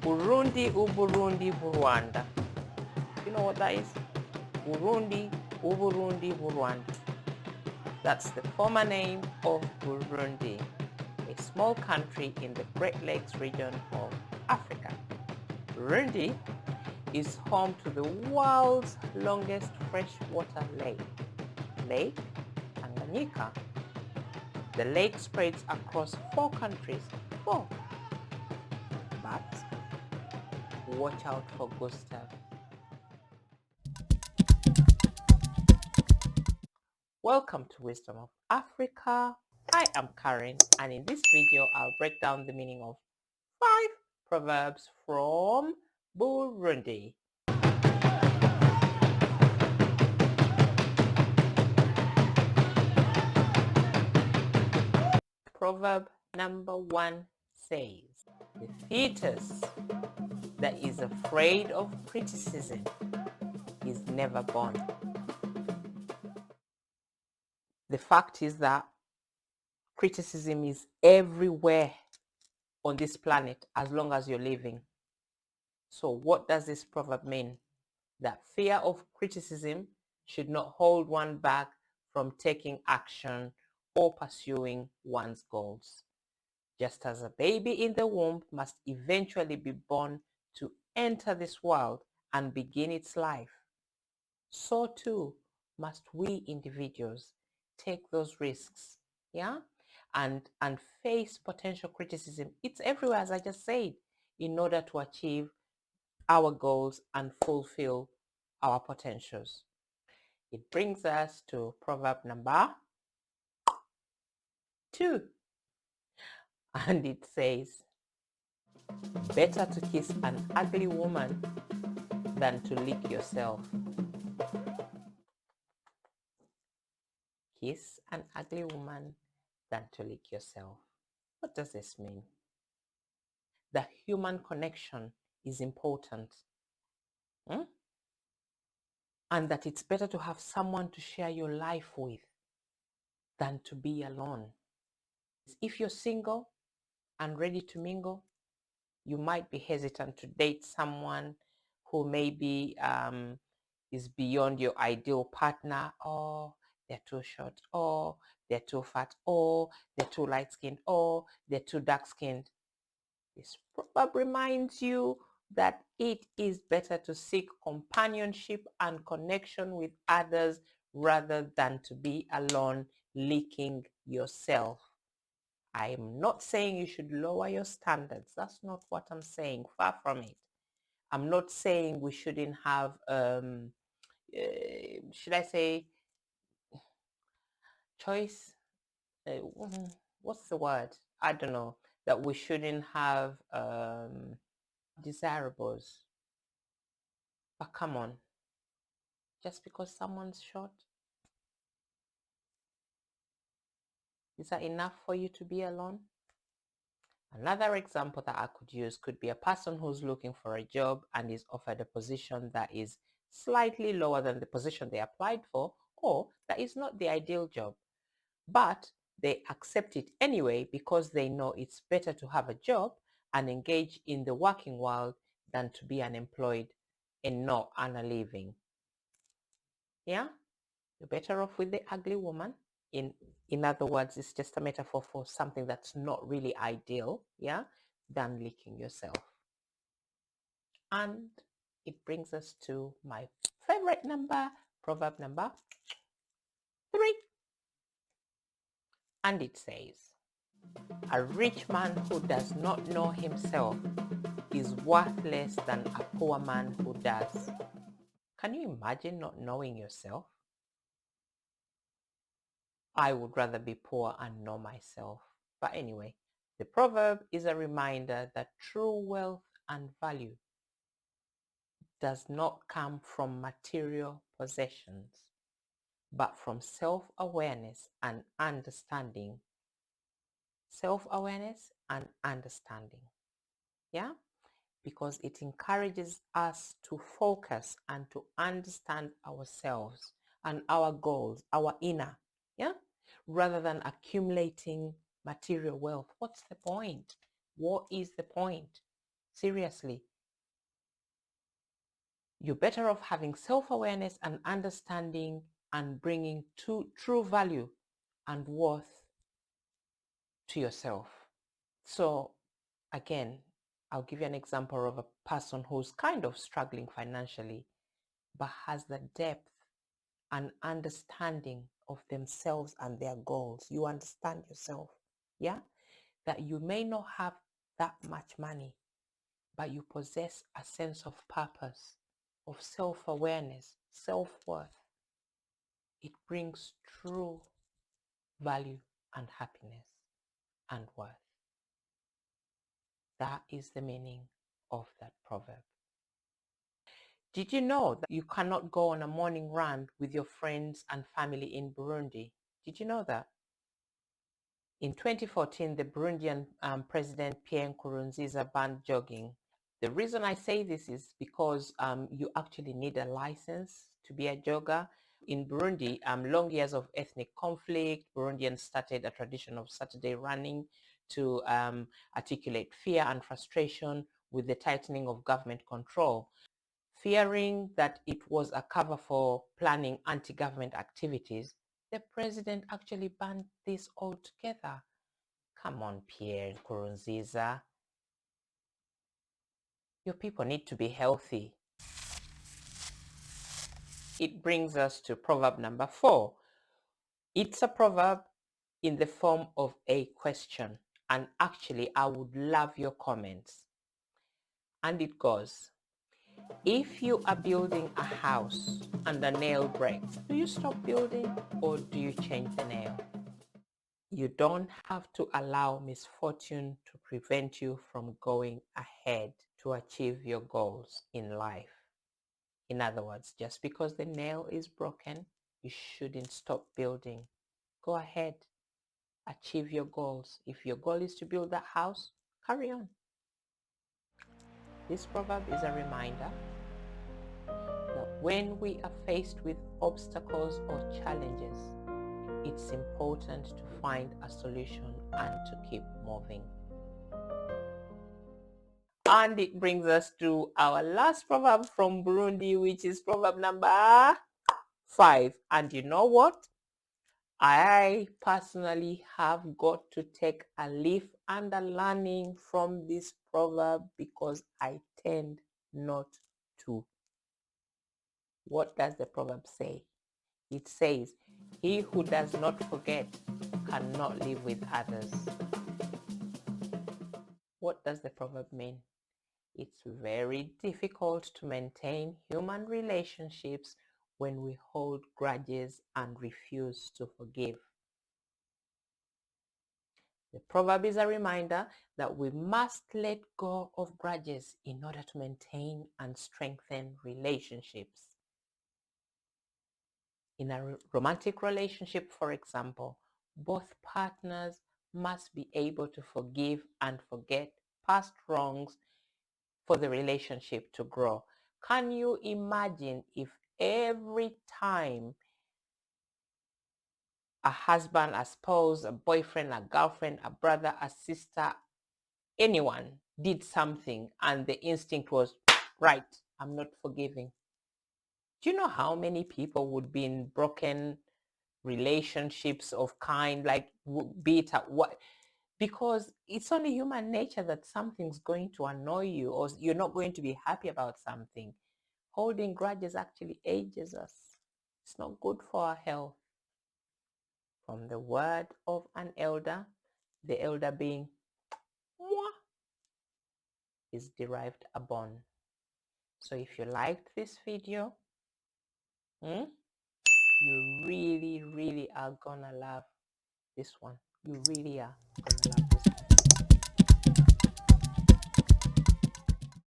Urundi-Ubrundi-Bruwanda. You know what that is? Urundi-Ubrundi-Bruwanda. That's the former name of Burundi, a small country in the Great Lakes region of Africa. Burundi is home to the world's longest freshwater lake, Lake Tanganyika. The lake spreads across 4 countries. But watch out for Gustave. Welcome to Wisdom of Africa. I am Karen, and in this video I'll break down the meaning of 5 proverbs from Burundi. Proverb number 1 says, the fetus that is afraid of criticism is never born. The fact is that criticism is everywhere on this planet as long as you're living. So what does this proverb mean? That fear of criticism should not hold one back from taking action or pursuing one's goals. Just as a baby in the womb must eventually be born to enter this world and begin its life, so too must we individuals take those risks, and face potential criticism. It's everywhere, as I just said, in order to achieve our goals and fulfill our potentials. It brings us to proverb number 2, and it says, better to kiss an ugly woman than to lick yourself. Kiss an ugly woman than to lick yourself. What does this mean? The human connection is important. And that it's better to have someone to share your life with than to be alone. If you're single and ready to mingle, you might be hesitant to date someone who maybe is beyond your ideal partner. Or they're too short, or they're too fat, or they're too light-skinned, or they're too dark-skinned. This proverb reminds you that it is better to seek companionship and connection with others rather than to be alone licking yourself. I am not saying you should lower your standards. That's not what I'm saying. Far from it. I'm not saying we shouldn't have, should I say, choice? What's the word? I don't know. That we shouldn't have desirables. But come on, just because someone's short, is that enough for you to be alone? Another example that I could use could be a person who's looking for a job and is offered a position that is slightly lower than the position they applied for, or that is not the ideal job, but they accept it anyway because they know it's better to have a job and engage in the working world than to be unemployed and not earn a living. Yeah, you're better off with the ugly woman. In other words, it's just a metaphor for something that's not really ideal, than licking yourself. And it brings us to my favorite number, proverb number 3. And it says, a rich man who does not know himself is worth less than a poor man who does. Can you imagine not knowing yourself? I would rather be poor and know myself. But anyway, the proverb is a reminder that true wealth and value does not come from material possessions, but from self-awareness and understanding. Self-awareness and understanding. Because it encourages us to focus and to understand ourselves and our goals, our inner, rather than accumulating material wealth. What's the point? What is the point? Seriously. You're better off having self-awareness and understanding and bringing true value and worth to yourself. So again, I'll give you an example of a person who's kind of struggling financially, but has the depth and understanding of themselves and their goals. You understand yourself, yeah? That you may not have that much money, but you possess a sense of purpose, of self-awareness, self-worth. It brings true value and happiness and worth. That is the meaning of that proverb. Did you know that you cannot go on a morning run with your friends and family in Burundi? Did you know that? In 2014, the Burundian President Pierre Nkurunziza banned jogging. The reason I say this is because you actually need a license to be a jogger. In Burundi, long years of ethnic conflict, Burundians started a tradition of Saturday running to articulate fear and frustration with the tightening of government control. Fearing that it was a cover for planning anti-government activities, the president actually banned this altogether. Come on, Pierre Nkurunziza. Your people need to be healthy. It brings us to proverb number 4. It's a proverb in the form of a question. And actually, I would love your comments. And it goes, if you are building a house and a nail breaks, do you stop building or do you change the nail? You don't have to allow misfortune to prevent you from going ahead to achieve your goals in life. In other words, just because the nail is broken, you shouldn't stop building. Go ahead, achieve your goals. If your goal is to build that house, carry on. This proverb is a reminder that when we are faced with obstacles or challenges, it's important to find a solution and to keep moving. And it brings us to our last proverb from Burundi, which is proverb number 5. And you know what? I personally have got to take a leaf and a learning from this proverb because I tend not to. What does the proverb say? It says, he who does not forget cannot live with others. What does the proverb mean? It's very difficult to maintain human relationships when we hold grudges and refuse to forgive. The proverb is a reminder that we must let go of grudges in order to maintain and strengthen relationships. In a romantic relationship, for example, both partners must be able to forgive and forget past wrongs for the relationship to grow. Can you imagine if every time a husband, a spouse, a boyfriend, a girlfriend, a brother, a sister, anyone did something and the instinct was, right, I'm not forgiving? Do you know how many people would be in broken relationships of kind, like beat at what? Because it's only human nature that something's going to annoy you or you're not going to be happy about something. Holding grudges actually ages us. It's not good for our health. From the word of an elder, the elder being moi, is derived a bond. So if you liked this video, you really are gonna love this one. You really are gonna love